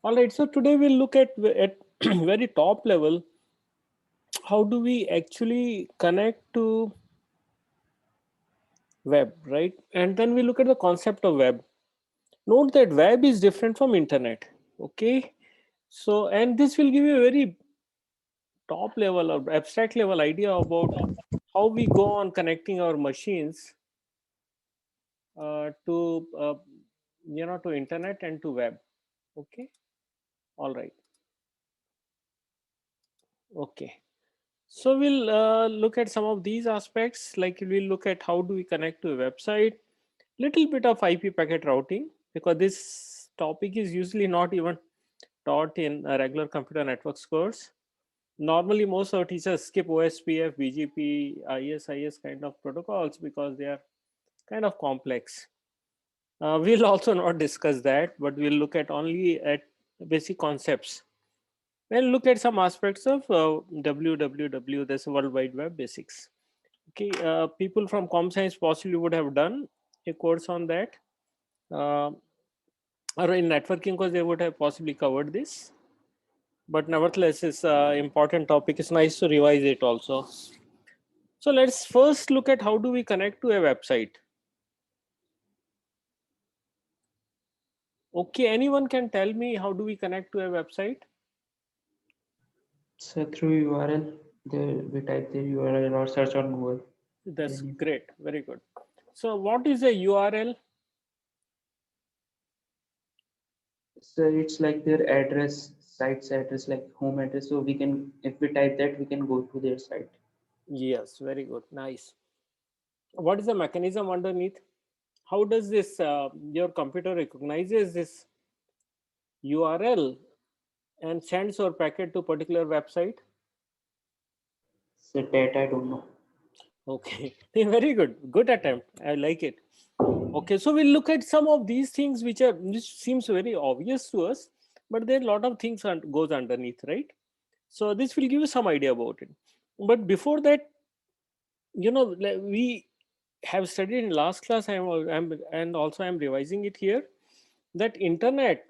All right, so today we'll look at very top level, how do we actually connect to web, right? And then we look at the concept of web. Note that web is different from internet. Okay, so and this will give you a very top level or abstract level idea about how we go on connecting our machines to to internet and to web. Okay, all right, okay. So we'll look at some of these aspects, like we'll look at how do we connect to a website, little bit of IP packet routing, because this topic is usually not even taught in a regular computer networks course. Normally, most of our teachers skip OSPF, BGP, ISIS kind of protocols because they are kind of complex. We'll also not discuss that, but we'll look at only at basic concepts. We'll look at some aspects of WWW, that's World Wide Web basics. Okay, people from com science possibly would have done a course on that, uh, or in networking course they would have possibly covered this. But nevertheless, it's an important topic. It's nice to revise it also. So let's first look at how do we connect to a website. Okay, anyone can tell me how do we connect to a website? So through URL, we type the URL or search on Google. That's Then great, very good. So what is a URL? so it's like their address, site's address, like home address. So we can, if we type that, we can go to their site. Yes, very good, nice. What is the mechanism underneath? How does this your computer recognizes this URL and sends your packet to particular website? So that I don't know. Okay, very good attempt. I like it. Okay, so we'll look at some of these things which seems very obvious to us, but there are a lot of things goes underneath, right? So this will give you some idea about it. But before that, we have studied in last class. And also I'm revising it here, that internet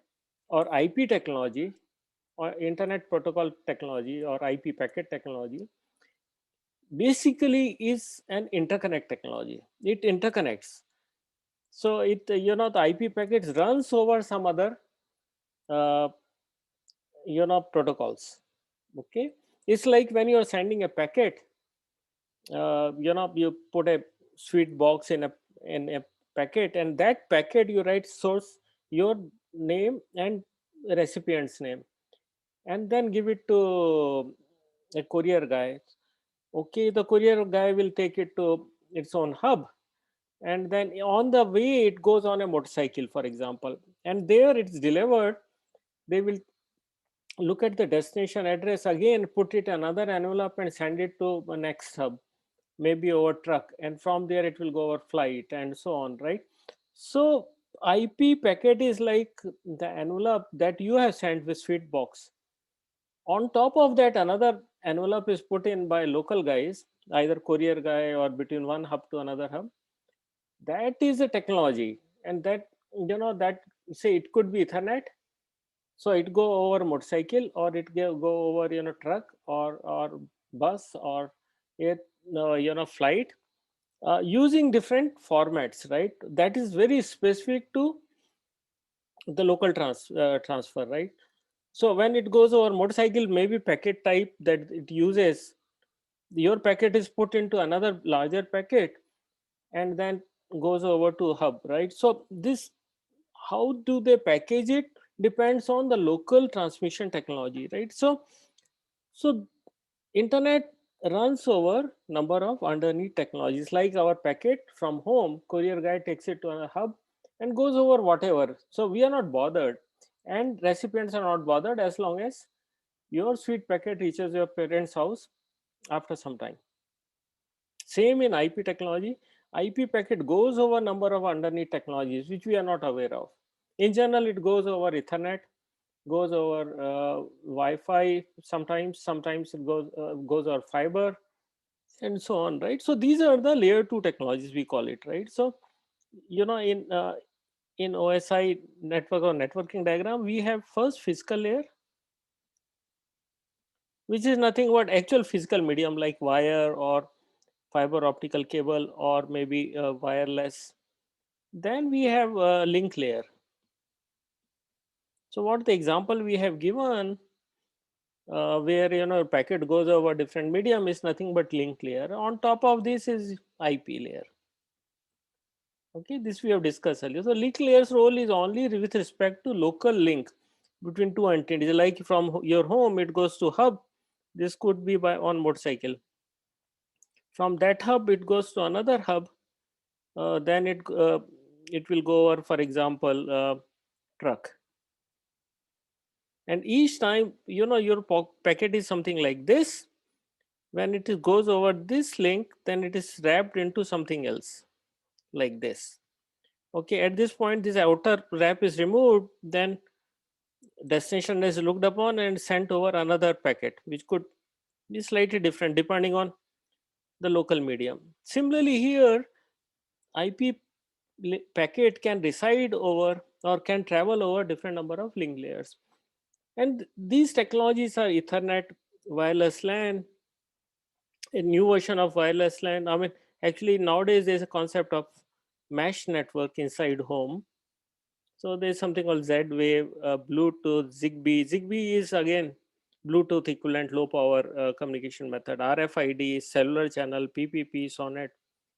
or IP technology or internet protocol technology or IP packet technology basically is an interconnect technology. It interconnects. So the IP packets runs over some other uh, protocols. Okay, it's like when you're sending a packet, you put a sweet box in a packet, and that packet you write source, your name and recipient's name, and then give it to a courier guy. Okay, the courier guy will take it to its own hub, and then on the way it goes on a motorcycle, for example, and there it's delivered. They will look at the destination address again, put it another envelope and send it to the next hub, maybe over truck, and from there it will go over flight and so on, right? So IP packet is like the envelope that you have sent with sweet box. On top of that, another envelope is put in by local guys, either courier guy or between one hub to another hub. That is a technology, and that say it could be Ethernet. So it go over motorcycle, or it go over truck, or bus, or air, flight, using different formats, right? That is very specific to the local transfer, right? So when it goes over motorcycle, maybe packet type that it uses, your packet is put into another larger packet and then goes over to hub, right? So this, how do they package it, depends on the local transmission technology, right? So internet runs over number of underneath technologies, like our packet from home, courier guy takes it to a hub and goes over whatever. So we are not bothered, and recipients are not bothered as long as your sweet packet reaches your parents' house after some time. Same in IP technology. IP packet goes over number of underneath technologies which we are not aware of. In general, it goes over Ethernet, goes over Wi-Fi. Sometimes it goes over fiber, and so on, right? So these are the layer 2 technologies, we call it, right? So in in OSI network or networking diagram, we have first physical layer, which is nothing but actual physical medium like wire or fiber optical cable or maybe wireless. Then we have a link layer. So what the example we have given, where packet goes over different medium, is nothing but link layer. On top of this is IP layer. Okay, this we have discussed earlier. So link layer's role is only with respect to local link between two entities. Like from your home, it goes to hub. This could be by on motorcycle. From that hub, it goes to another hub. Then it will go over, for example, truck. And each time, your packet is something like this. When it goes over this link, then it is wrapped into something else like this. Okay, at this point, this outer wrap is removed, then destination is looked upon and sent over another packet, which could be slightly different depending on the local medium. Similarly, here IP packet can reside over or can travel over different number of link layers. And these technologies are Ethernet, wireless LAN, a new version of wireless LAN. I mean, actually nowadays there's a concept of mesh network inside home. So there's something called Z-Wave, Bluetooth, Zigbee. Zigbee is again Bluetooth equivalent low power communication method. RFID, cellular channel, PPP, Sonnet,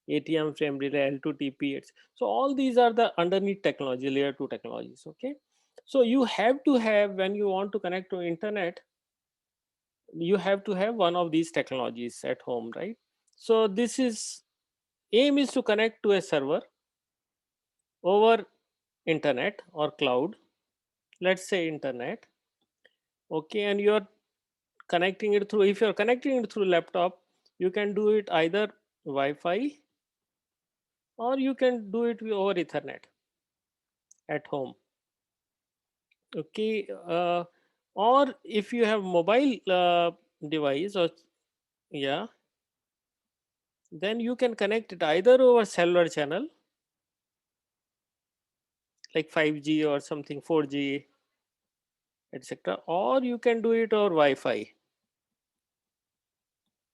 ATM frame relay, L2TP. So all these are the underneath technology, layer 2 technologies. Okay. So you have to have, when you want to connect to internet, you have to have one of these technologies at home, right? So this is, aim is to connect to a server over internet or cloud, let's say internet. Okay, and you're connecting it through, if you're connecting it through laptop, you can do it either Wi-Fi or you can do it over Ethernet at home. Okay, or if you have mobile device, or yeah, then you can connect it either over cellular channel like 5G or something, 4G, etc., or you can do it over Wi-Fi.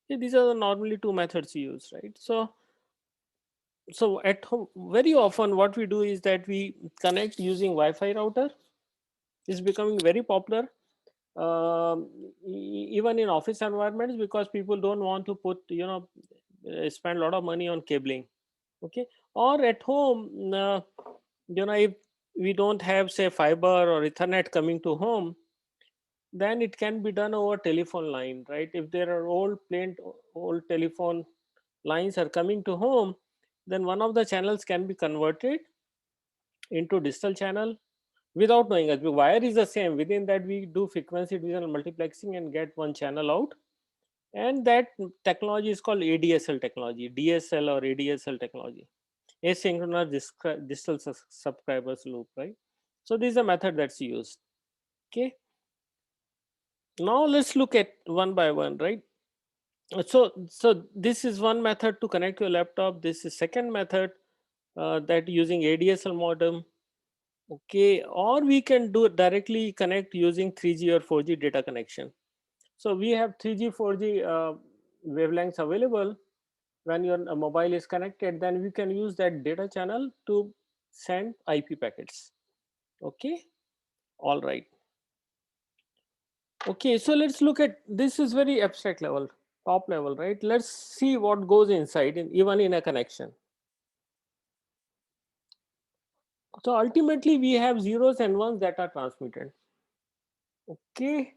Yeah, these are the normally two methods you use, right? So at home, very often what we do is that we connect using Wi-Fi router. Is becoming very popular, even in office environments, because people don't want to put, spend a lot of money on cabling. Okay, or at home, if we don't have, say, fiber or Ethernet coming to home, then it can be done over telephone line, right? If there are old telephone lines are coming to home, then one of the channels can be converted into digital channel without knowing us. The wire is the same. Within that, we do frequency division and multiplexing and get one channel out. And that technology is called ADSL technology, DSL or ADSL technology, asynchronous digital subscribers loop, right? So this is a method that's used. Okay. Now let's look at one by one, right? So this is one method to connect your laptop. This is second method, that using ADSL modem. Okay, or we can do it directly connect using 3G or 4G data connection. So we have 3G, 4G wavelengths available. When your mobile is connected, then we can use that data channel to send IP packets. Okay, all right. Okay, so let's look at, this is very abstract level, top level, right? Let's see what goes inside, even in a connection. So ultimately, we have zeros and ones that are transmitted. Okay.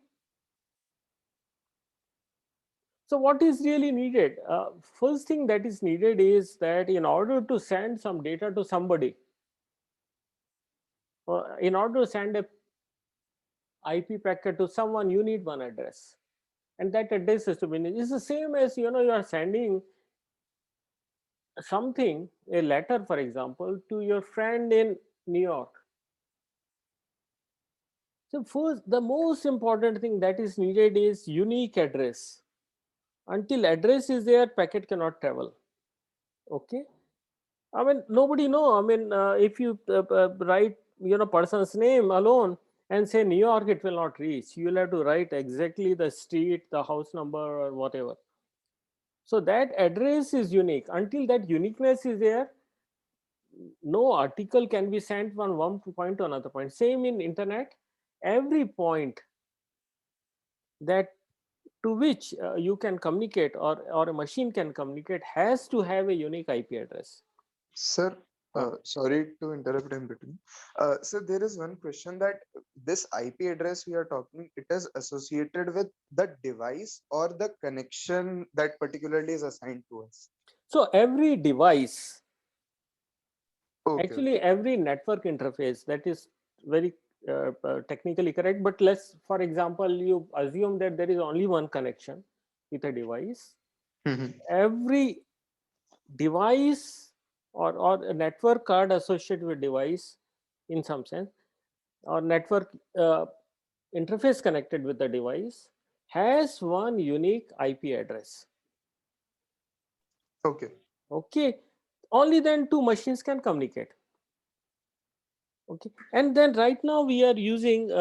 So what is really needed? First thing that is needed is that in order to send some data to somebody, in order to send a IP packet to someone, you need one address, and that address is to be. It's the same as, you are sending something, a letter, for example, to your friend in New York. So first, the most important thing that is needed is unique address. Until address is there, packet cannot travel. Okay. I mean, nobody know. I mean, if you write, person's name alone and say New York, it will not reach. You will have to write exactly the street, the house number, or whatever. So that address is unique. Until that uniqueness is there, no article can be sent from one point to another point. Same in internet. Every point that to which you can communicate, or a machine can communicate, has to have a unique IP address. Sir, Uh, sorry to interrupt in between. So there is one question that this IP address we are talking, it is associated with the device or the connection that particularly is assigned to us. So every device, Okay, actually okay. every network interface, that is very technically correct. But let's, for example, you assume that there is only one connection with a device. Mhm. Every device, or a network card associated with device in some sense, or network interface connected with the device, has one unique IP address. Okay. Okay, only then two machines can communicate. Okay, and then right now we are using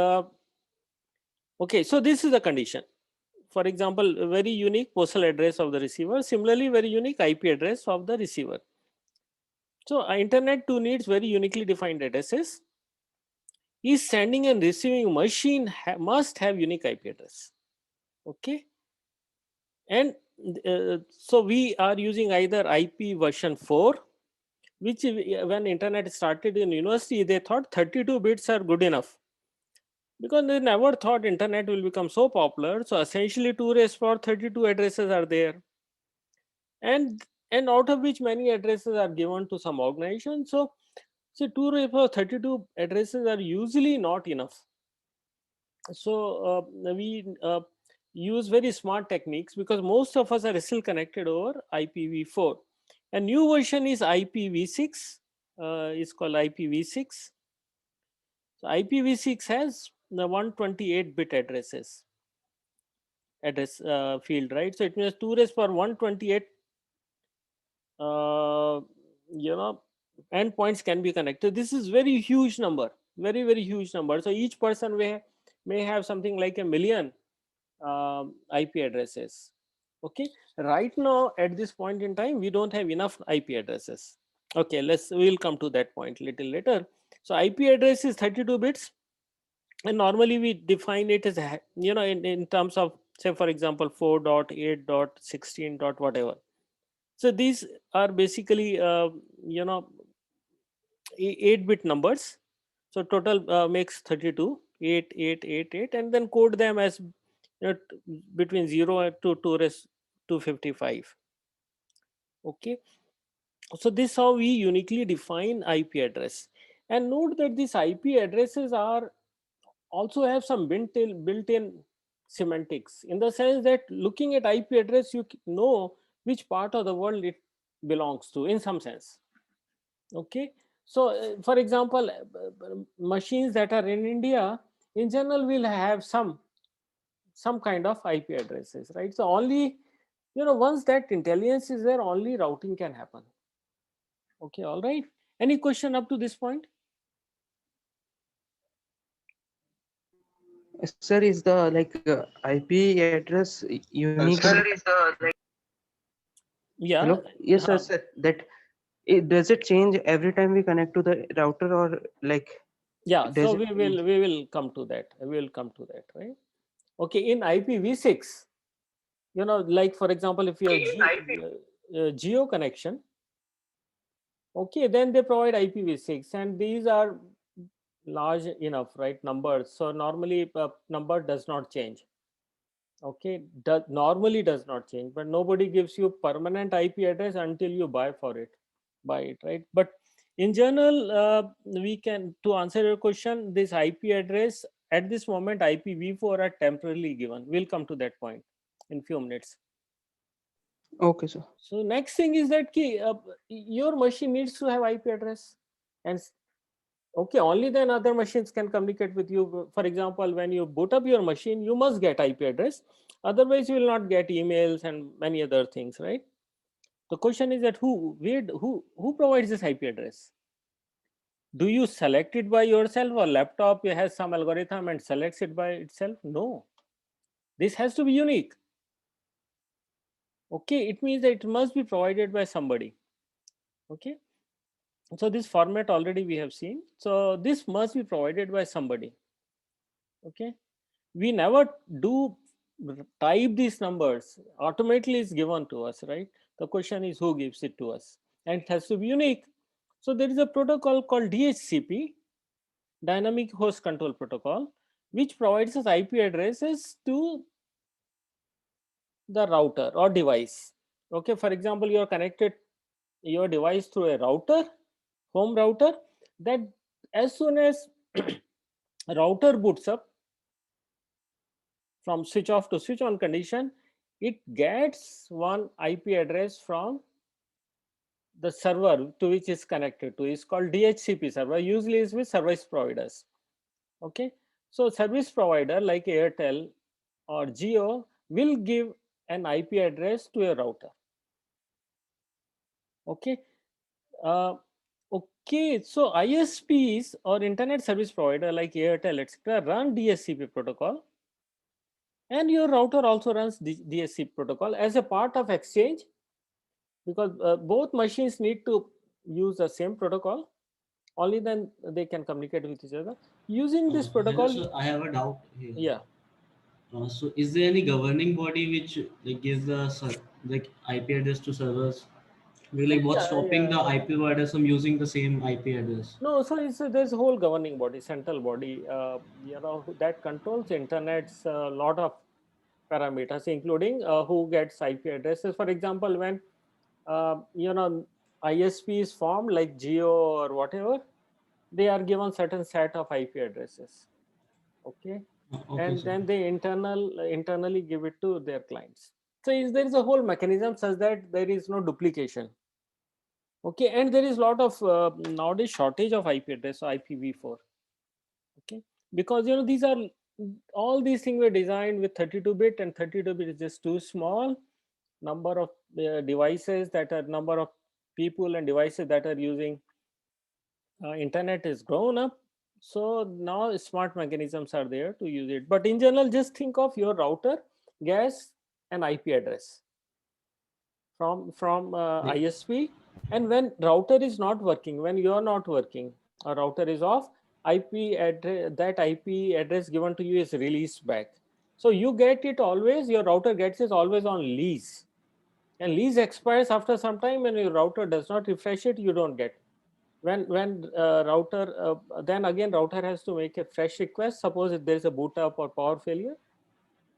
okay, so this is the condition. For example, a very unique postal address of the receiver, similarly very unique IP address of the receiver. So internet too needs very uniquely defined addresses. Each sending and receiving machine must have unique IP address. Okay, and so we are using either IP version 4, which when internet started in university, they thought 32 bits are good enough, because they never thought internet will become so popular. So essentially 2 raised power 32 addresses are there, and out of which many addresses are given to some organization. So 2 raised power 32 addresses are usually not enough. So we use very smart techniques, because most of us are still connected over IPv4. A new version is IPv6. It's called IPv6. So IPv6 has the 128-bit address field, right? So it means 2 raised power 128 uh, you know endpoints can be connected. This is very huge number, very huge number. So each person may have something like a million IP addresses. Okay, right now at this point in time we don't have enough IP addresses. Okay, we'll come to that point little later. So IP address is 32 bits, and normally we define it as in terms of, say for example, 4.8.16. whatever. So these are basically 8-bit numbers. So total makes 32, 8, 8, 8, 8, and then code them as between 0 to 2 raised to 55. Okay, so this is how we uniquely define IP address. And note that these IP addresses are also have some built-in semantics, in the sense that looking at IP address, you know which part of the world it belongs to in some sense. Okay, so for example, machines that are in India in general will have some kind of IP addresses, right? So only, once that intelligence is there, only routing can happen. Okay, all right. Any question up to this point? Sir, is the IP address unique? Sir, Yeah, Hello? Yes, sir. Sir, that does it change every time we connect to the router, or like yeah. So does it we change? will come to that. We will come to that, right? Okay, in IPv6, like for example, if you have geo connection, okay, then they provide IPv6, and these are large enough, right, numbers. So normally number does not change. Okay, normally does not change, but nobody gives you permanent IP address until you buy it, right? But in general, we can, to answer your question, this IP address at this moment IPv4 are temporarily given. We'll come to that point in few minutes. Okay, sir. So next thing is that your machine needs to have IP address, and okay, only then other machines can communicate with you. For example, when you boot up your machine, you must get IP address. Otherwise, you will not get emails and many other things, right? The question is that who provides this IP address? Do you select it by yourself, or laptop has some algorithm and selects it by itself? No, this has to be unique. Okay, it means that it must be provided by somebody. Okay, so this format already we have seen. So this must be provided by somebody. Okay, we never do type these numbers, automatically is given to us, right? The question is who gives it to us, and it has to be unique. So there is a protocol called DHCP, Dynamic Host Control Protocol, which provides us IP addresses to the router or device. Okay, for example, you are connected your device through a router, home router, that as soon as router boots up from switch off to switch on condition, it gets one IP address from the server to which is connected to. Is called DHCP server, usually is with service providers. Okay, so service provider like Airtel or Jio will give an IP address to a router. Okay, uh, okay, so ISPs or internet service provider like Airtel etc. run DHCP protocol, and your router also runs DHCP protocol as a part of exchange, because both machines need to use the same protocol. Only then they can communicate with each other using this Hello, protocol. sir. I have a doubt here. Yeah. So, is there any governing body which like gives the like IP address to servers? Like, what's Yeah, stopping the yeah. IP providers from using the same IP address? No, so there's a whole governing body, central body, that controls internet's lot of parameters, including who gets IP addresses. For example, when ISP is formed like Geo or whatever, they are given certain set of IP addresses. Okay, Okay, and sir. then they internally give it to their clients. So there is a whole mechanism such that there is no duplication. Okay, and there is a lot of nowadays shortage of IP address, so IPv4. Okay, because these are all these things were designed with 32-bit, and 32-bit is just too small. Number of devices that are number of people and devices that are using internet is grown up. So now smart mechanisms are there to use it. But in general, just think of your router gets an IP address from Like, ISP, and when router is not working, when you are not working, or router is off, IP address, that IP address given to you is released back. So you get it always. Your router gets it always on lease, and lease expires after some time, and your router does not refresh it. You don't get. When router then again router has to make a fresh request. Suppose if there is a boot up or power failure,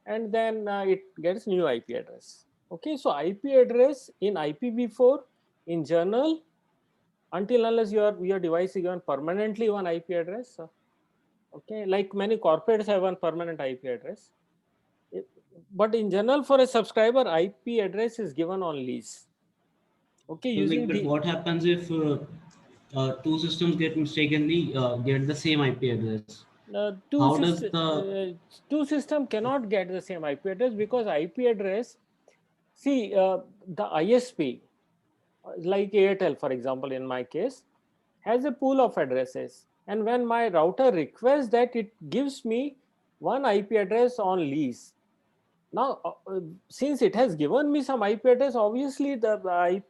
and then it gets new IP address. Okay, so IP address in IPv4 in general, until unless your device is given permanently one IP address. Okay, like many corporates have one permanent IP address. But in general, for a subscriber, IP address is given on lease. Okay, so like, using but the what happens if two systems get mistakenly get the same IP address? two How does system the two system cannot get the same IP address, because IP address, see, the ISP like Airtel, for example, in my case, has a pool of addresses, and when my router requests that, it gives me one IP address on lease. Now, since it has given me some IP address, obviously the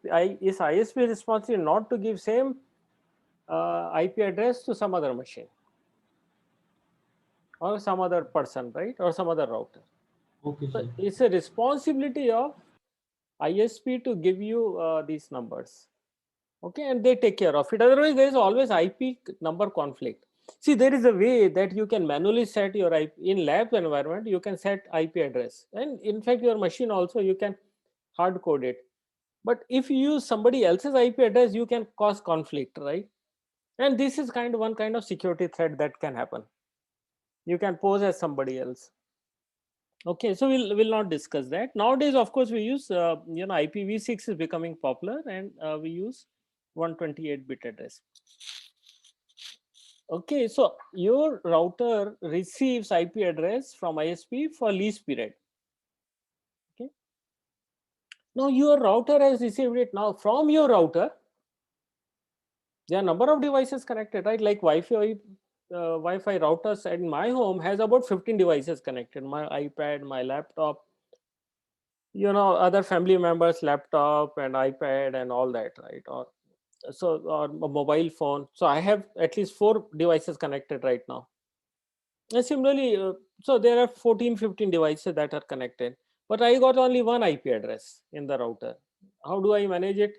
is ISP responsible not to give same IP address to some other machine or some other person, right, or some other router. okay, So sir. it's a responsibility of ISP to give you these numbers. Okay, and they take care of it. Otherwise, there is always IP number conflict. See, there is a way that you can manually set your IP in lab environment. You can set IP address, and in fact, your machine also you can hard code it. But if you use somebody else's IP address, you can cause conflict, right? And this is one kind of security threat that can happen. You can pose as somebody else. Okay, so we'll not discuss that nowadays. Of course, we use IPv6 is becoming popular, and we use 128-bit address. Okay, so your router receives IP address from ISP for lease period. Okay, Now your router has received it. Now from your router, there are number of devices connected, right? Like Wi-Fi routers at my home has about 15 devices connected. My iPad, my laptop, other family members' laptop and iPad and all that, right? Or a mobile phone. So I have at least 4 devices connected right now. And similarly, so there are 14, 15 devices that are connected, but I got only one IP address in the router. How do I manage it?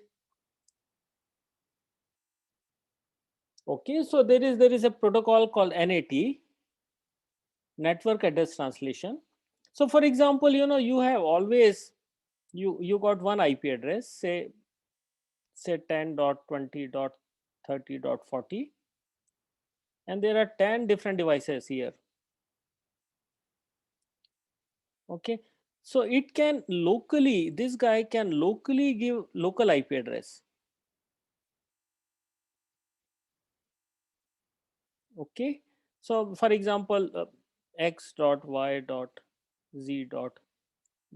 Okay, so there is a protocol called NAT, network address translation. So for example, you have always you got one IP address, say 10.20.30.40, and there are 10 different devices here. Okay, so this guy can locally give local IP address. Okay, so for example, x dot y dot z dot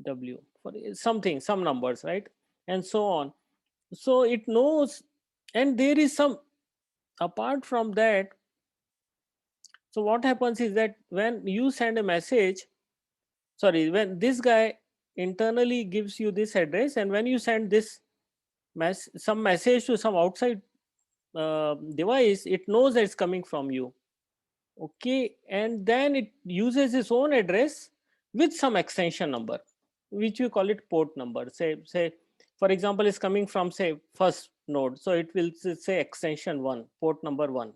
w for some numbers, right, and so on. So it knows, and there is some apart from that. So what happens is that when you send a message, sorry, when this guy internally gives you this address, and when you send this some message to some outside device, it knows that it's coming from you. Okay, and then it uses its own address with some extension number, which we call it port number. Say for example, it's coming from, say, first node, so it will say extension 1, port number 1.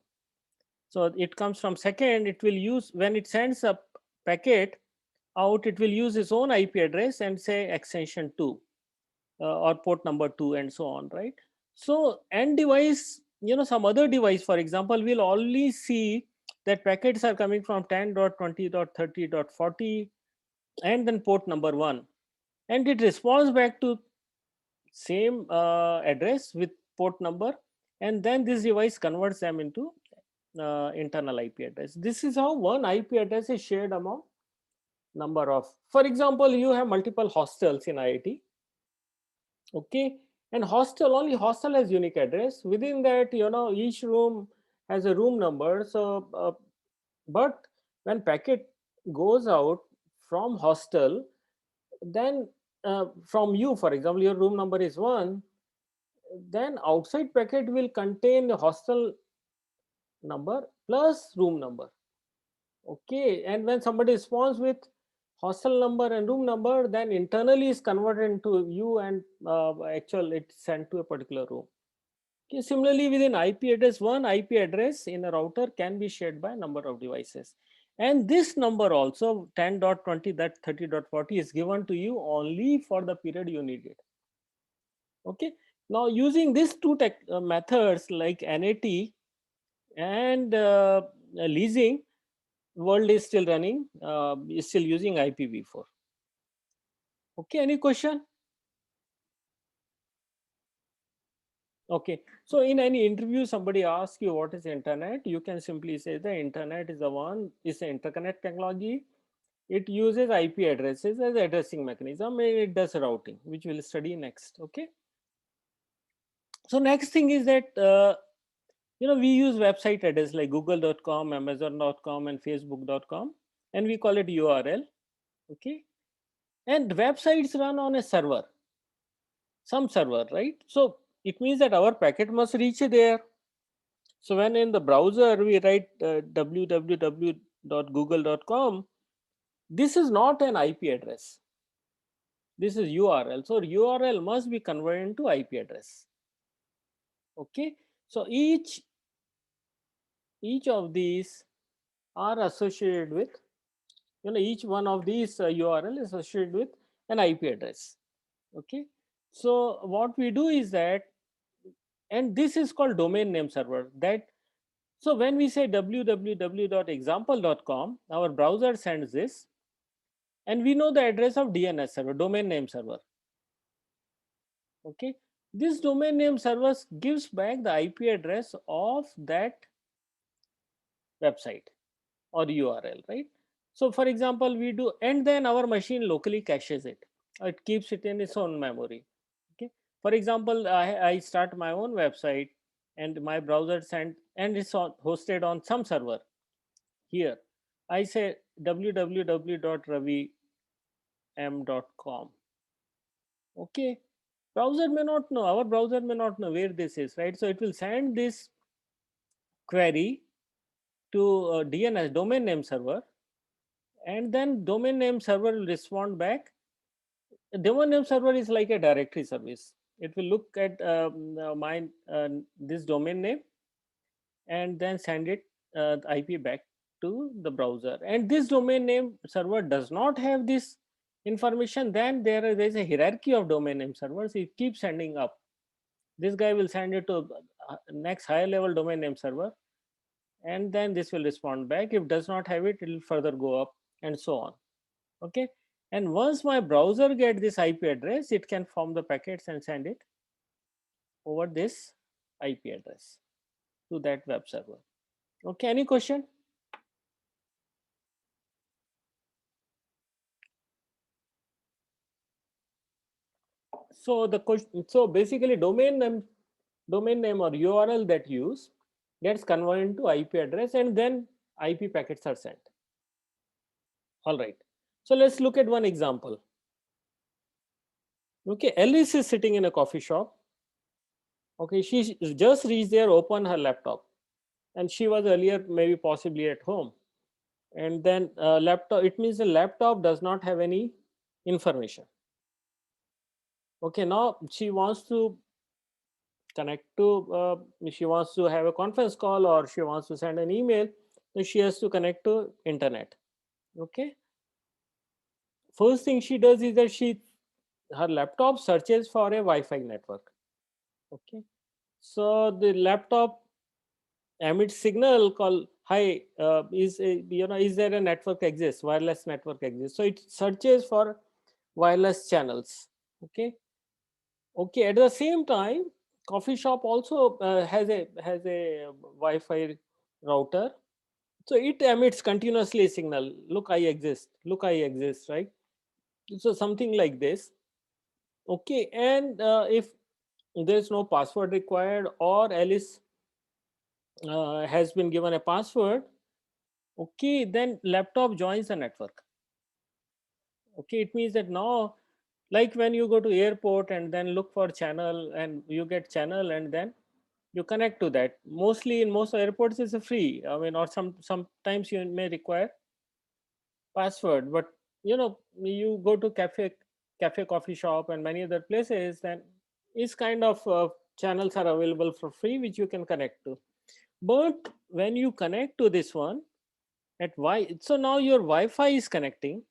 So it comes from second, it will use, when it sends a packet out, it will use its own IP address and say extension 2, or port number 2, and so on, right? So end device, some other device, for example, will only see that packets are coming from 10.20.30.40 and then port number 1, and it responds back to same address with port number, and then this device converts them into internal IP address. This is how one IP address is shared among number of, for example, you have multiple hostels in IIT. Okay, and only hostel has unique address. Within that, each room has a room number. So but when packet goes out from hostel, then from you, for example, your room number is 1, then outside packet will contain the hostel number plus room number. Okay, and when somebody responds with hostel number and room number, then internally is converted into you, and actual it's sent to a particular room. Okay, similarly, within IP address, one IP address in a router can be shared by a number of devices. And this number also 10.20, that 30.40 is given to you only for the period you need it. Okay, now using these two methods like NAT and leasing, world is still running, is still using IPv4. Okay, any question? Okay, so in any interview, somebody asks you what is internet, you can simply say the internet is an interconnect technology. It uses IP addresses as addressing mechanism, and it does routing, which we'll study next. Okay, so next thing is that we use website address like google.com, amazon.com, and facebook.com, and we call it URL. Okay, and websites run on a server, some server, right? So it means that our packet must reach there. So when in the browser we write www.google.com, this is not an IP address. This is URL. So URL must be converted into IP address. Okay. So each of these are associated with, each one of these URL is associated with an IP address. Okay. So what we do is that, and this is called domain name server. So when we say www.example.com, our browser sends this, and we know the address of DNS server, domain name server. Okay, this domain name server gives back the IP address of that website or URL, right? So for example, we do, and then our machine locally caches it. It keeps it in its own memory. For example, I start my own website and my browser sent and it's hosted on some server here. I say www.ravi.m.com. Okay, browser may not know, our browser may not know where this is, right? So it will send this query to DNS, domain name server, and then domain name server will respond back. The domain name server is like a directory service. It will look at this domain name and then send it the IP back to the browser. And this domain name server does not have this information, then there is a hierarchy of domain name servers. It keeps sending up. This guy will send it to next higher level domain name server, and then this will respond back. If does not have it, it will further go up and so on. Okay, and once my browser get this IP address, it can form the packets and send it over this IP address to that web server. Okay, any question? So the question, so basically domain name or URL that you use gets converted into IP address, and then IP packets are sent. All right, so let's look at one example. Okay, Alice is sitting in a coffee shop. Okay, she just reached there, open her laptop, and she was earlier maybe possibly at home. And then laptop, it means the laptop does not have any information. Okay, now she wants to connect to, she wants to have a conference call or she wants to send an email, then she has to connect to internet. Okay, first thing she does is that her laptop searches for a Wi-Fi network. Okay, so the laptop emits signal called hi, is is there a network exists, wireless network exists, so it searches for wireless channels. Okay, okay, at the same time coffee shop also has a Wi-Fi router, so it emits continuously signal, look I exist, look I exist, right? So something like this. Okay, and if there's no password required or Alice has been given a password, okay, then laptop joins the network. Okay, it means that now, like when you go to airport and then look for channel and you get channel and then you connect to that. Mostly in most airports it's a free, I mean, or sometimes you may require password, but you go to cafe, coffee shop and many other places, then is kind of channels are available for free which you can connect to. But when you connect to this one at so now your Wi-Fi is connecting,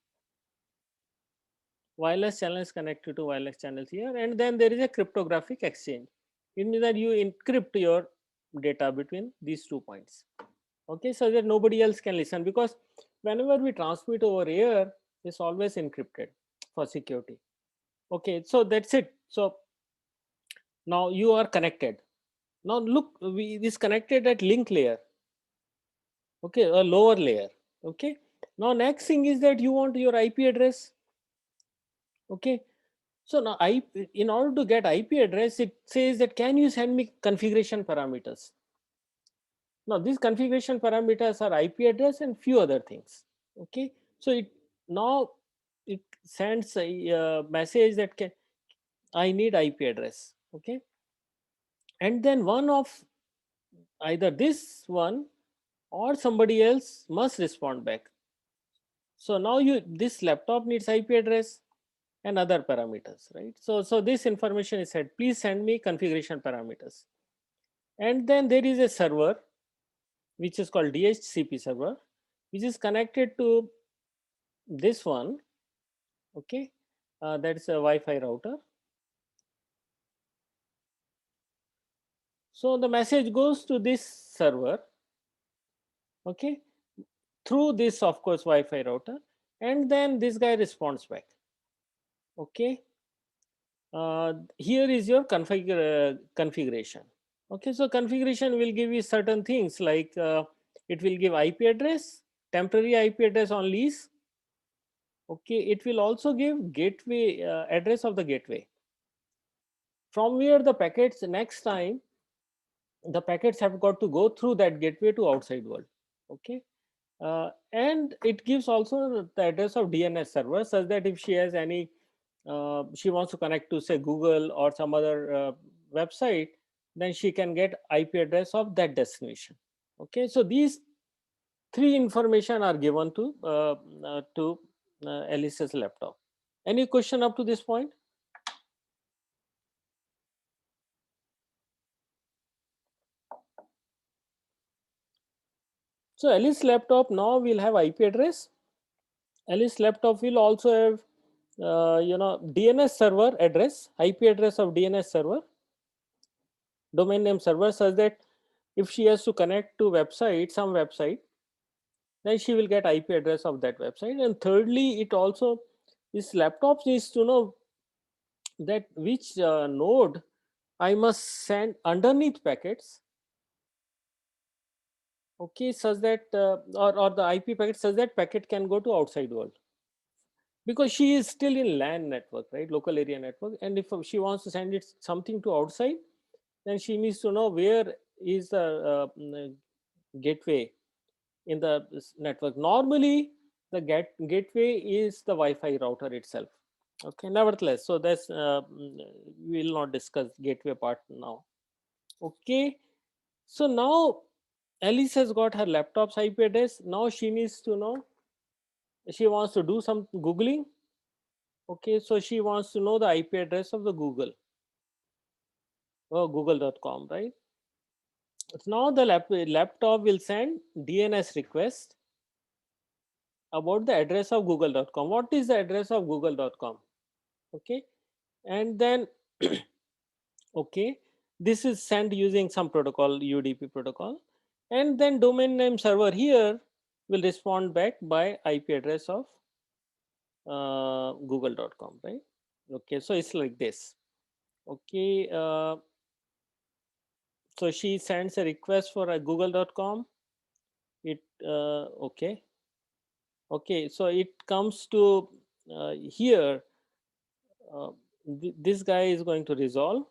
wireless channel is connected to wireless channels here, and then there is a cryptographic exchange. It means that you encrypt your data between these 2 points. Okay, so that nobody else can listen, because whenever we transmit over air, it's always encrypted for security. Okay, so that's it. So now you are connected. Now look, this connected at link layer. Okay, a lower layer. Okay, now next thing is that you want your IP address. Okay, so now in order to get IP address, it says that can you send me configuration parameters. Now these configuration parameters are IP address and few other things. Okay, so it sends a message that I need IP address. Okay, and then one of either this one or somebody else must respond back. So now this laptop needs IP address and other parameters, right? So this information is said, please send me configuration parameters. And then there is a server which is called DHCP server, which is connected to this one. Okay, that's a Wi-Fi router. So the message goes to this server, okay, through this, of course, Wi-Fi router, and then this guy responds back. Okay, here is your configuration. Okay, so configuration will give you certain things like it will give IP address, temporary IP address on lease. Okay, it will also give gateway address of the gateway. from where the packets next time the packets have got to go through that gateway to outside world. Okay. And it gives also the address of DNS server, such that if she has any she wants to connect to say Google or some other website, then she can get IP address of that destination. Okay, so these three information are given to Alice's laptop. Any question up to this point? So Alice laptop now will have IP address. Alice laptop will also have DNS server address, IP address of DNS server, domain name server, such that if she has to connect to website, some website, then she will get IP address of that website. And thirdly, it also, this laptop needs to know that which node I must send underneath packets, okay, such that or the IP packet such that packet can go to outside world, because she is still in LAN network, right, local area network. And if she wants to send it something to outside, then she needs to know where is the gateway in the network. Normally the gateway is the Wi-Fi router itself. Okay, nevertheless, so that's we will not discuss gateway part now. Okay, so now Alice has got her laptop's IP address. Now she needs to know, she wants to do some googling. Okay, so she wants to know the IP address of the Google or google.com, right? So now the laptop will send DNS request about the address of google.com. What is the address of google.com? Okay, and then okay, this is sent using some protocol, UDP protocol, and then domain name server here will respond back by IP address of google.com, right? Okay, so it's like this. Okay, so she sends a request for a google.com. It okay, so it comes to here. This guy is going to resolve,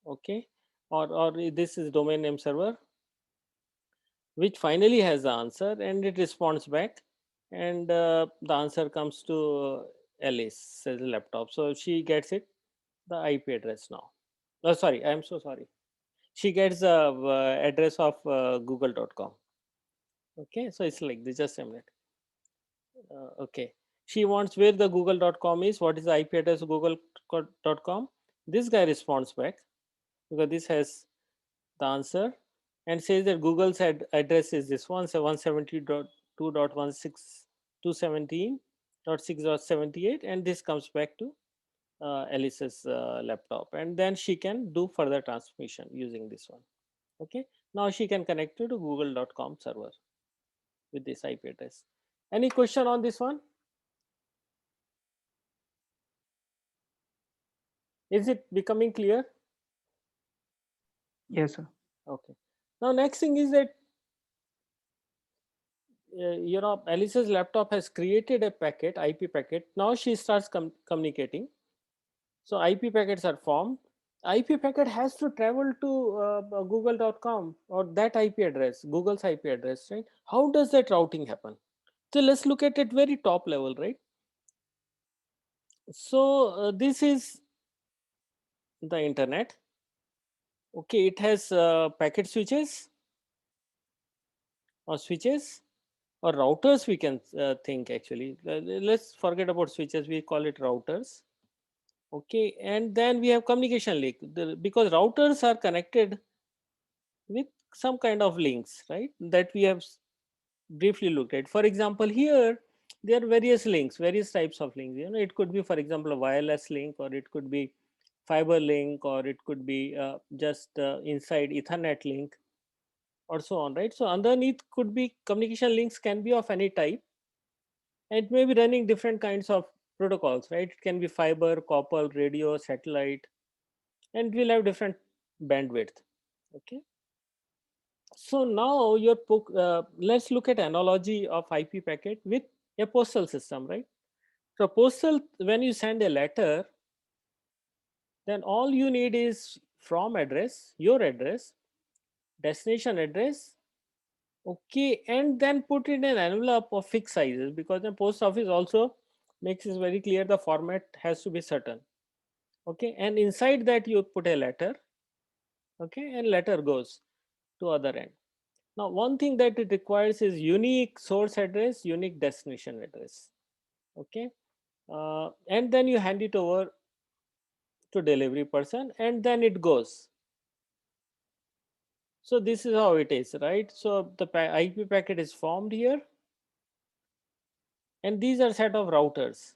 okay, or this is domain name server, which finally has the answer, and it responds back, and the answer comes to Alice's laptop. So she gets it, the IP address now. Oh, sorry, I'm so sorry. She gets the address of google.com. Okay, so it's like this, just a minute. Okay, she wants where the google.com is, what is the IP address of google.com. This guy responds back because this has the answer, and says that Google's address is this one, so 172.2.16.217.6.78, and this comes back to Alice's laptop, and then she can do further transmission using this one. Okay, now she can connect to google.com server with this IP address. Any question on this one? Is it becoming clear? Yes, sir. Okay. Now next thing is that Alice's laptop has created a packet, IP packet. Now she starts communicating. So IP packets are formed. IP packet has to travel to google.com or that IP address, Google's IP address, right? How does that routing happen? So let's look at it very top level, right? So this is the internet. Okay, it has packet switches or routers, we can think actually. Let's forget about switches, we call it routers. Okay, and then we have communication link, because routers are connected with some kind of links, right, that we have briefly looked at. For example, here there are various links, various types of links. It could be, for example, a wireless link, or it could be fiber link, or it could be just inside Ethernet link, or so on, right? So underneath could be communication links, can be of any type, and it may be running different kinds of protocols, right? It can be fiber, copper, radio, satellite, and we'll have different bandwidth. Okay, so now let's look at analogy of IP packet with a postal system, right? So postal, when you send a letter, then all you need is from address, your address, destination address, okay, and then put it in an envelope of fixed sizes, because the post office also makes it very clear the format has to be certain, okay, and inside that you put a letter, okay, and letter goes to other end. Now one thing that it requires is unique source address, unique destination address, okay, and then you hand it over to delivery person and then it goes. So this is how it is, right? So the IP packet is formed here, and these are set of routers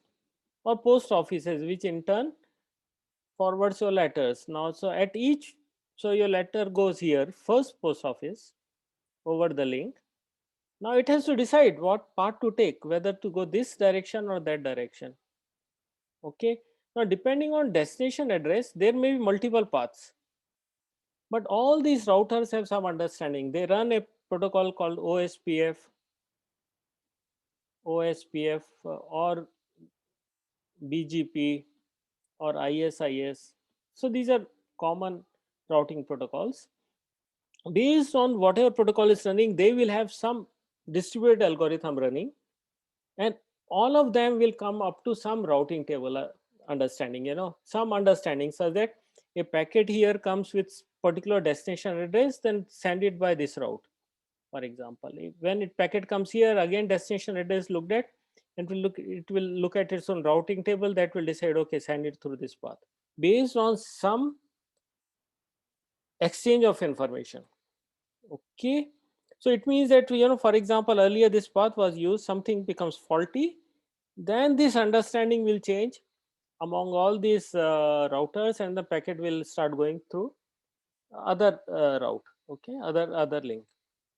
or post offices which in turn forwards your letters. Now, so at each, so your letter goes here, first post office over the link. Now it has to decide what path to take, whether to go this direction or that direction. Okay. Now depending on destination address, there may be multiple paths. But all these routers have some understanding. They run a protocol called OSPF or BGP or ISIS. So these are common routing protocols. Based on whatever protocol is running, they will have some distributed algorithm running, and all of them will come up to some routing table understanding, some understanding, so that a packet here comes with particular destination address, then send it by this route. For example, when it packet comes here, again destination address looked at, and it will look at its own routing table that will decide, okay, send it through this path based on some exchange of information. Okay, so it means that, for example, earlier this path was used, something becomes faulty, then this understanding will change among all these routers, and the packet will start going through other route, okay, other link.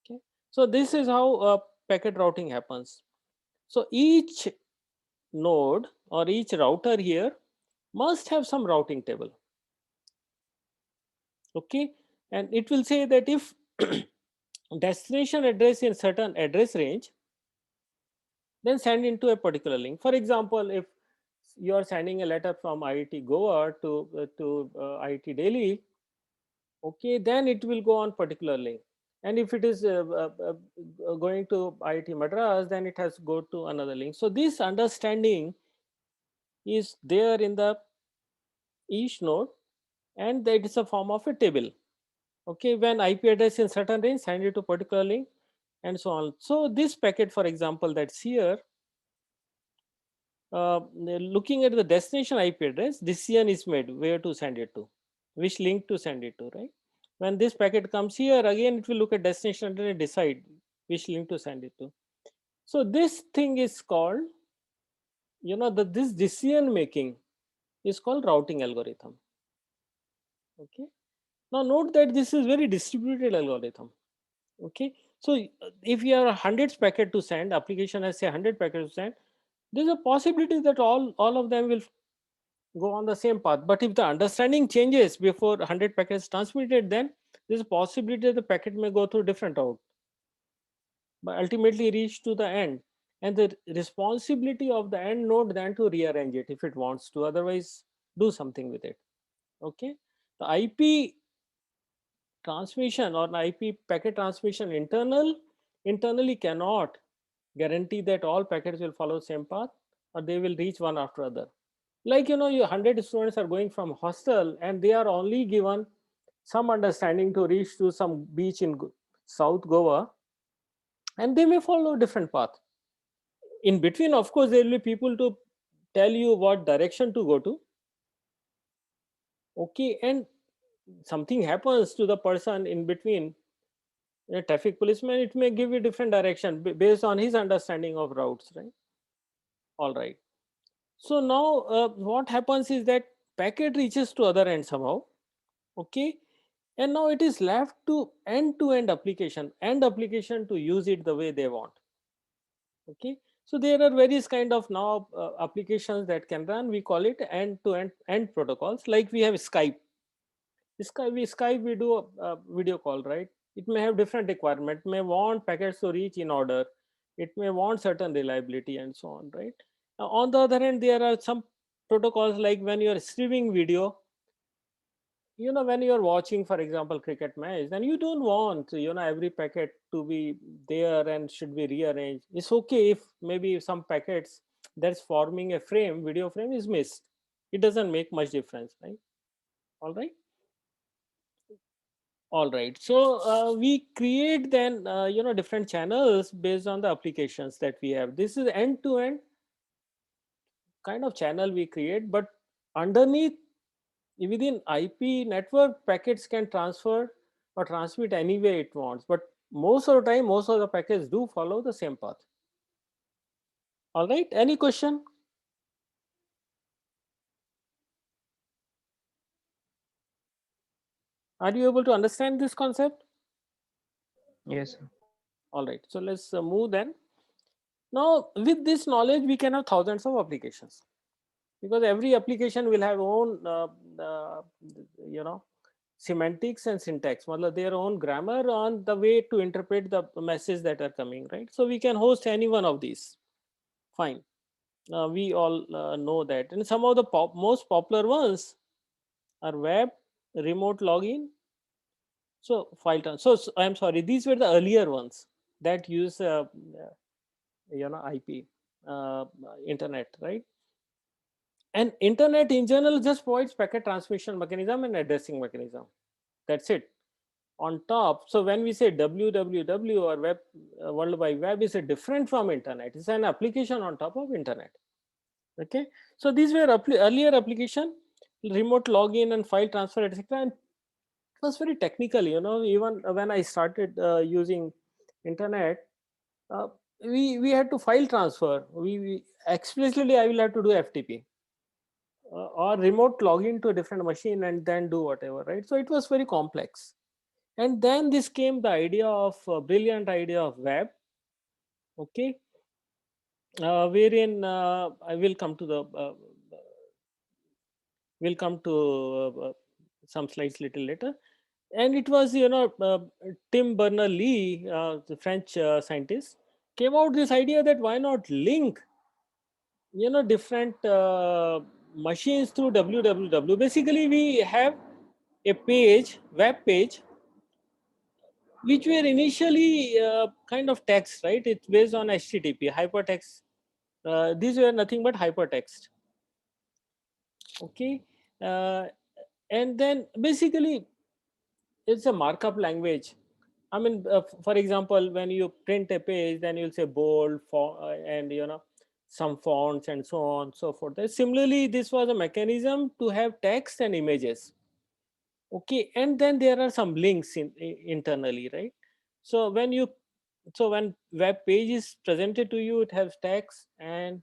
Okay, so this is how packet routing happens. So each node or each router here must have some routing table, okay, and it will say that if destination address in certain address range, then send into a particular link. For example, if you are sending a letter from IIT Goa to IIT Delhi, okay, then it will go on particular link. And if it is going to IIT Madras, then it has to go to another link. So this understanding is there in the each node, and that is a form of a table. Okay, when IP address in certain range, send it to particular link, and so on. So this packet, for example, that's here, looking at the destination IP address, decision is made where to send it to, which link to send it to, right? When this packet comes here, again it will look at destination address and decide which link to send it to. So this thing is called, this decision making is called routing algorithm. Okay. Now note that this is very distributed algorithm. Okay. So if you have 100 packet to send, application has say 100 packets to send, there's a possibility that all of them will go on the same path. But if the understanding changes before 100 packets transmitted, then there's a possibility that the packet may go through different route, but ultimately reach to the end. And the responsibility of the end node then to rearrange it if it wants to, otherwise do something with it. Okay. The IP transmission or IP packet transmission internally cannot guarantee that all packets will follow same path or they will reach one after other. Like, your 100 students are going from hostel and they are only given some understanding to reach to some beach in South Goa, and they may follow a different path. In between, of course, there will be people to tell you what direction to go to. Okay, and something happens to the person in between, a traffic policeman, it may give you different direction based on his understanding of routes, right? All right. So now what happens is that packet reaches to other end somehow, okay, and now it is left to end-to-end application to use it the way they want. Okay, so there are various kind of now applications that can run. We call it end protocols. Like we have Skype, we do a video call, right? It may have different requirement, may want packets to reach in order, it may want certain reliability and so on, right? On the other hand, there are some protocols like when you are streaming video, when you're watching, for example, cricket match, then you don't want, every packet to be there and should be rearranged. It's okay if maybe some packets that's forming a frame, video frame is missed. It doesn't make much difference, right? All right. All right. So we create then, different channels based on the applications that we have. This is end to end kind of channel we create, but underneath, within IP network, packets can transfer or transmit any way it wants, but most of the time, most of the packets do follow the same path. All right, any question? Are you able to understand this concept? Yes, sir. All right, so let's move then. Now, with this knowledge, we can have thousands of applications, because every application will have own, uh, you know, semantics and syntax, मतलब their own grammar on the way to interpret the message that are coming, right? So we can host any one of these. Fine. We all know that. And some of the most popular ones are web, remote login, so file transfer. So I'm sorry, these were the earlier ones that use IP, internet, right? And internet in general just provides packet transmission mechanism and addressing mechanism. That's it. On top, so when we say www or web, World Wide Web is a different from internet. It's an application on top of internet. Okay, so these were earlier application, remote login and file transfer, etc. And it was very technical. Even when I started using internet, uh, we had to file transfer. We explicitly I will have to do FTP or remote login to a different machine and then do whatever, right? So it was very complex. And then this came the idea of brilliant idea of web. Okay, wherein I will come to the we'll come to some slides little later. And it was, Tim Berners-Lee, the French scientist, came out this idea that why not link, different machines through www. Basically, we have a page, web page, which were initially kind of text, right? It's based on HTTP, hypertext. These were nothing but hypertext. Okay. Uh, and then basically it's a markup language. I mean, for example, when you print a page, then you'll say bold and some fonts and so on so forth. Similarly, this was a mechanism to have text and images. Okay, and then there are some links internally, right? So when web page is presented to you, it has text and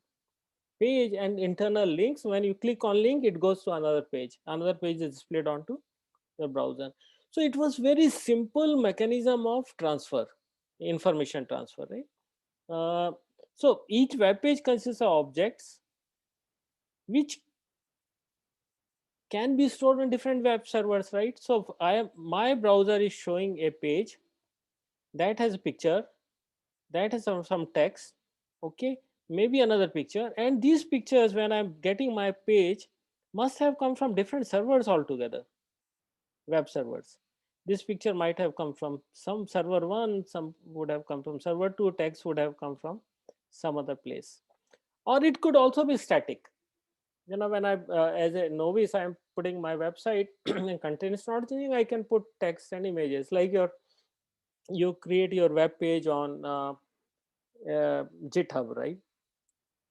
page and internal links. When you click on link, it goes to another page. Another page is displayed onto your browser. So it was very simple mechanism of transfer, information transfer, right? So each web page consists of objects which can be stored on different web servers, right? So my browser is showing a page that has a picture, that has some text, okay, maybe another picture, and these pictures, when I'm getting my page, must have come from different servers altogether, web servers. This picture might have come from some server one, some would have come from server two, text would have come from some other place, or it could also be static. When I as a novice, I'm putting my website and content is not changing, I can put text and images, like you create your web page on GitHub, right?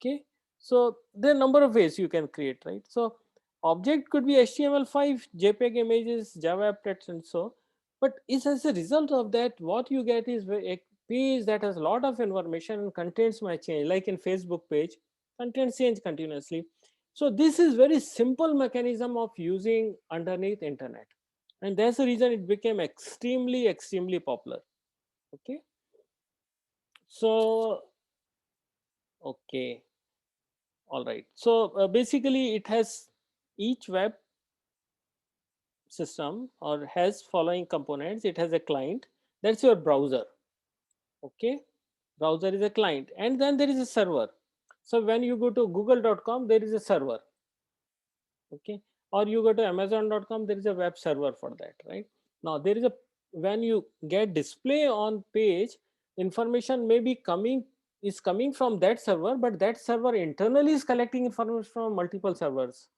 Okay, so there are a number of ways you can create, right? So object could be HTML5, JPEG images, Java app text, and so. But is as a result of that, what you get is a page that has a lot of information and contents might change, like in Facebook page, contents change continuously. So this is very simple mechanism of using underneath internet, and that's the reason it became extremely popular. Okay, so okay. All right. So basically, it has each web system or has following components. It has a client. That's your browser. Okay. Browser is a client. And then there is a server. So when you go to google.com, there is a server. Okay. or you go to amazon.com, there is a web server for that, right? Now there is a, when you get display on page, information may be coming from that server, but that server internally is collecting information from multiple servers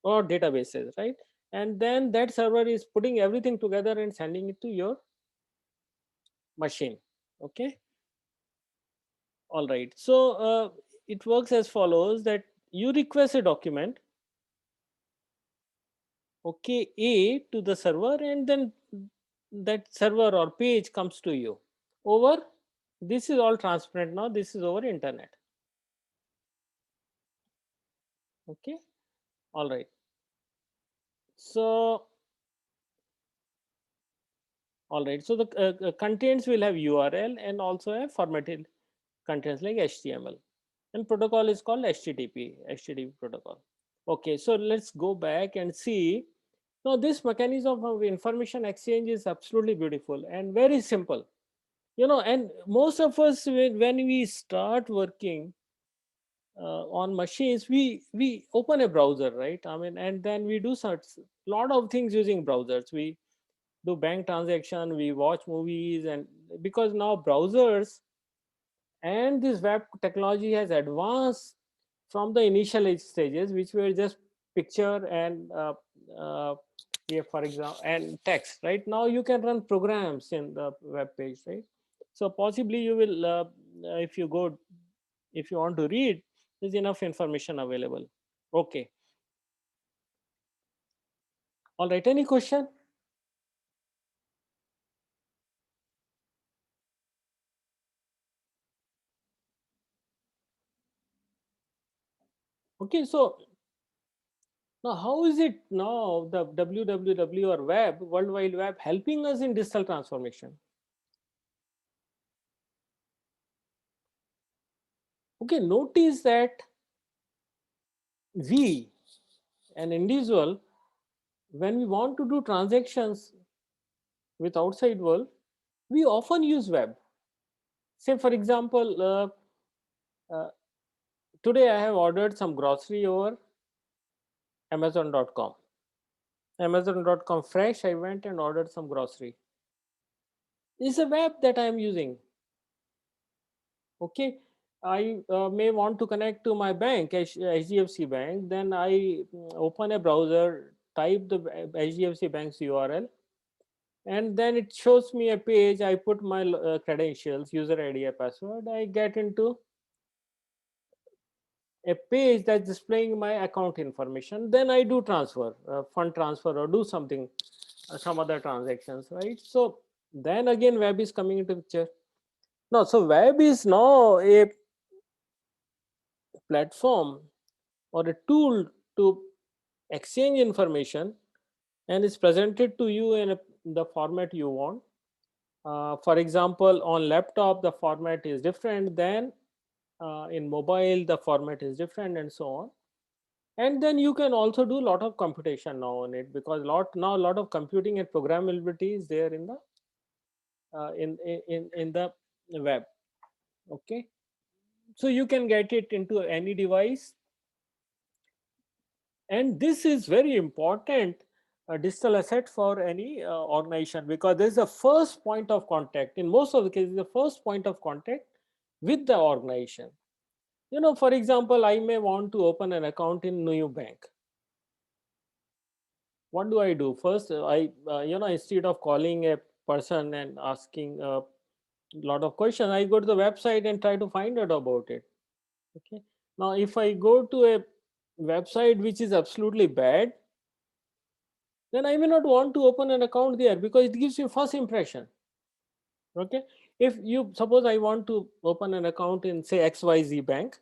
or databases, right? And then that server is putting everything together and sending it to your machine. Okay, all right. So it works as follows: that you request a document, okay, A to the server, and then that server or page comes to you over, this is all transparent now, this is over internet. Okay, all right. So all right, so the contents will have URL and also have formatted contents like HTML, and protocol is called HTTP protocol. Okay, so let's go back and see. Now this mechanism of information exchange is absolutely beautiful and very simple, you know. And most of us, when we start working on machines, we open a browser, right? I mean, and then we do such lot of things using browsers. We do bank transaction, we watch movies, and because now browsers and this web technology has advanced from the initial stages, which were just picture and uh, yeah, for example, and text. Right now you can run programs in the web page, right? So possibly you will if you go, if you want to read, there's enough information available. Okay, all right, any question? Okay, so now how is it now the www or web, world wide web, helping us in digital transformation? Okay, notice that we, an individual, when we want to do transactions with outside world, we often use web. Say for example, uh, today I have ordered some grocery over amazon.com. Amazon.com fresh, I went and ordered some grocery. It's a web that I am using. Okay, I may want to connect to my bank, HDFC Bank. Then I open a browser, type the HDFC Bank's URL, and then it shows me a page. I put my credentials, user ID, a password. I get into a page that's displaying my account information. Then I do transfer, fund transfer, or do something, some other transactions, right? So then again, web is coming into picture. No, so web is now a platform or a tool to exchange information, and is presented to you in the format you want. For example, on laptop the format is different than in mobile, the format is different, and so on. And then you can also do a lot of computation now on it, because a lot of computing and programmability is there in the in the web. Okay, so you can get it into any device, and this is very important digital asset for any organization, because this is the first point of contact, in most of the cases the first point of contact with the organization. You know, for example, I may want to open an account in new bank. What do I do first? I you know, instead of calling a person and asking a lot of questions, I go to the website and try to find out about it. Okay, now if I go to a website which is absolutely bad, then I may not want to open an account there, because it gives you first impression. Okay, if you suppose I want to open an account in say XYZ bank,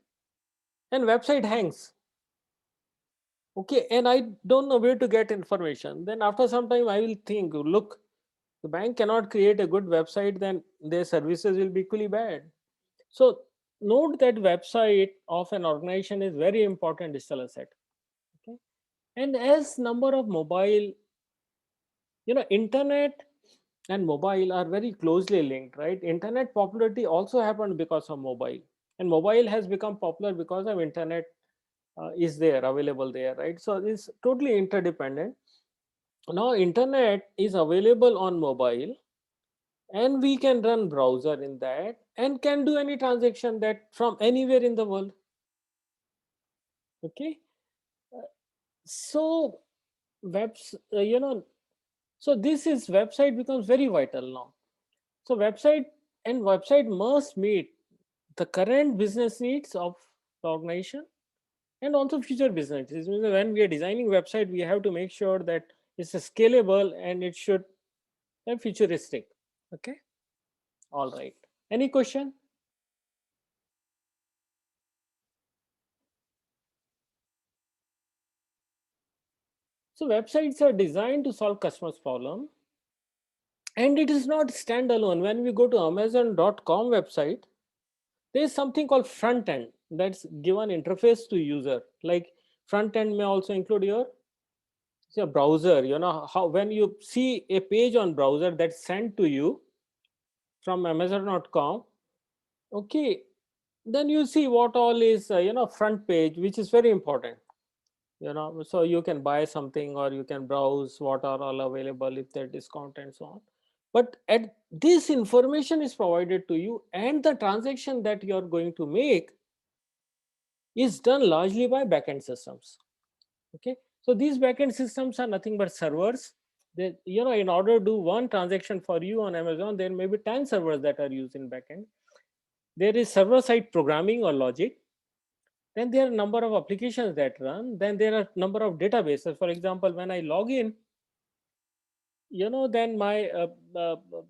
and website hangs, okay, and I don't know where to get information, then after some time I will think, look, the bank cannot create a good website, then their services will be equally bad. So note that website of an organization is very important digital asset. Okay, and as number of mobile, you know, internet and mobile are very closely linked, right? Internet popularity also happened because of mobile, and mobile has become popular because of internet is there available there, right? So it's totally interdependent. Now internet is available on mobile, and we can run browser in that and can do any transaction that from anywhere in the world. Okay. So webs so this is website becomes very vital now. So website must meet the current business needs of the organization and also future business needs. When we are designing website, we have to make sure that it's a scalable and it should be futuristic. Okay. All right. Any question? So websites are designed to solve customers' problem, and it is not standalone. When we go to Amazon.com website, there is something called front end that's given interface to user. Like front end may also include your browser. You know how when you see a page on browser that's sent to you from Amazon.com, okay, then you see what all is front page, which is very important. So you can buy something or you can browse what are all available if they're discount and so on. But at this information is provided to you, and the transaction that you're going to make is done largely by backend systems. Okay, so these backend systems are nothing but servers. They, in order to do one transaction for you on Amazon, there may be 10 servers that are used in backend. There is server side programming or logic. Then there are a number of applications that run. Then there are number of databases. For example, when I log in, then my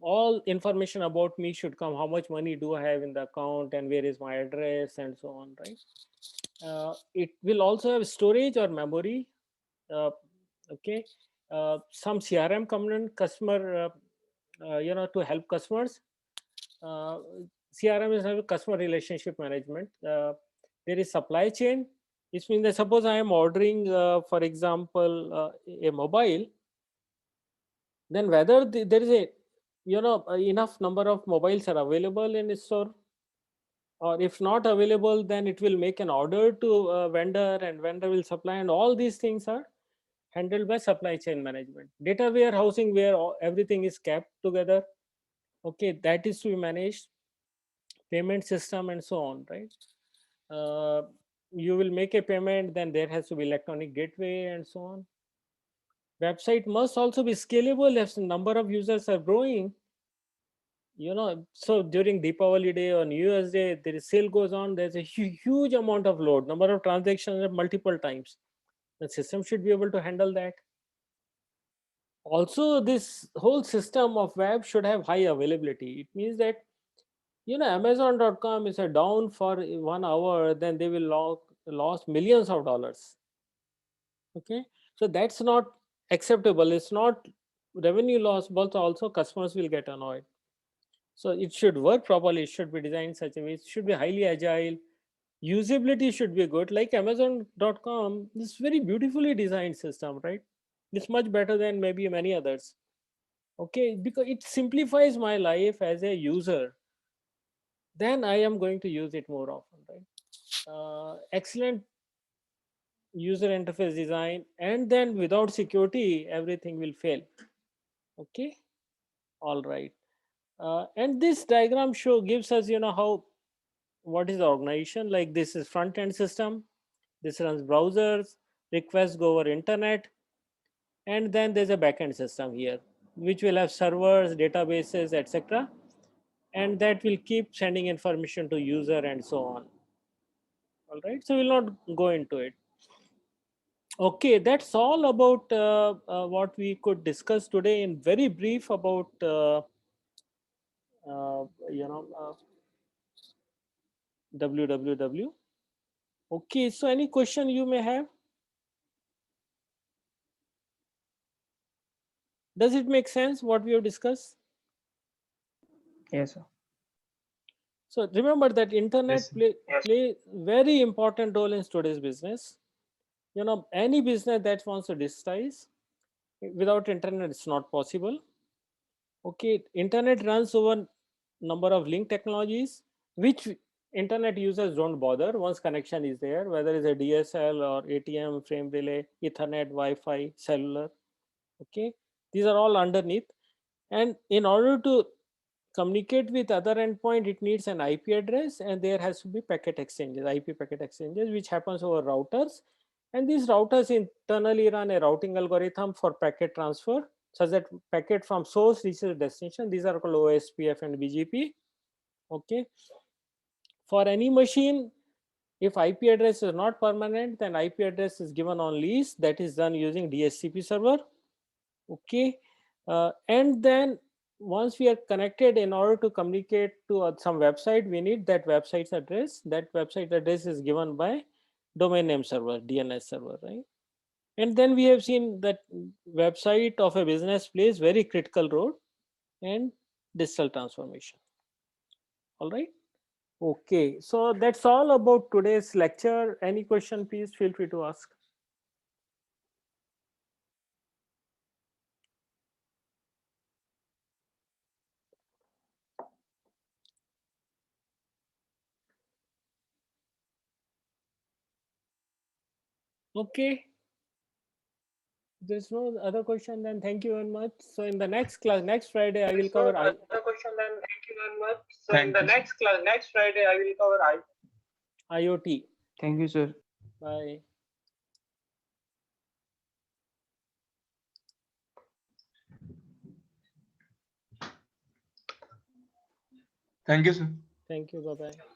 all information about me should come. How much money do I have in the account, and where is my address, and so on, right? It will also have storage or memory. uh, okay, some CRM component, customer to help customers. uh, CRM is a customer relationship management. There is supply chain, which means that suppose I am ordering for example a mobile, then whether there is a enough number of mobiles are available in a store, or if not available, then it will make an order to a vendor, and vendor will supply, and all these things are handled by supply chain management. Data warehousing, where everything is kept together, okay, that is to be managed. Payment system and so on, right? uh, you will make a payment, then there has to be electronic gateway and so on. Website must also be scalable as the number of users are growing. So during Deepavali day or New Year's day, there is sale goes on, there's a huge amount of load, number of transactions are multiple times. The system should be able to handle that. Also, this whole system of web should have high availability. It means that Amazon.com is a down for 1 hour, then they will lost millions of dollars. Okay, so that's not acceptable. It's not revenue loss, but also customers will get annoyed. So it should work properly. It should be designed in such a way. It should be highly agile. Usability should be good. Like Amazon.com, this very beautifully designed system, right? It's much better than maybe many others. Okay, because it simplifies my life as a user. Then I am going to use it more often, right? Excellent user interface design, and then without security, everything will fail. Okay, all right. And this diagram gives us, how what is the organization. Like this is front end system. This runs browsers, requests go over internet, and then there's a backend system here, which will have servers, databases, etc. And that will keep sending information to user and so on. All right, so we'll not go into it. Okay, that's all about what we could discuss today in very brief about uh, you know uh, www. Okay, so any question you may have? Does it make sense what we have discussed? Yes, sir. So remember that internet Yes. play very important role in today's business. Any business that wants to digitize, without internet it's not possible. Okay, internet runs over number of link technologies, which internet users don't bother once connection is there, whether it's a DSL or ATM, frame relay, Ethernet, Wi-Fi, cellular. Okay, these are all underneath. And in order to communicate with other endpoint, it needs an IP address, and there has to be packet exchanges, IP packet exchanges, which happens over routers. And these routers internally run a routing algorithm for packet transfer, such that packet from source reaches destination. These are called OSPF and BGP. Okay. For any machine, if IP address is not permanent, then IP address is given on lease. That is done using DHCP server. Okay. And then once we are connected, in order to communicate to some website, we need that website's address. That website address is given by domain name server, DNS server, right? And then we have seen that website of a business plays very critical role in digital transformation. All right. Okay, so that's all about today's lecture. Any question, please feel free to ask. Okay, there's no other question, then thank you very much. So in the next class, next Friday, I will cover Other question, then thank you very much. So in the next class, next Friday, I will cover IoT. Thank you, sir. Bye. Thank you, sir. Thank you. Bye bye.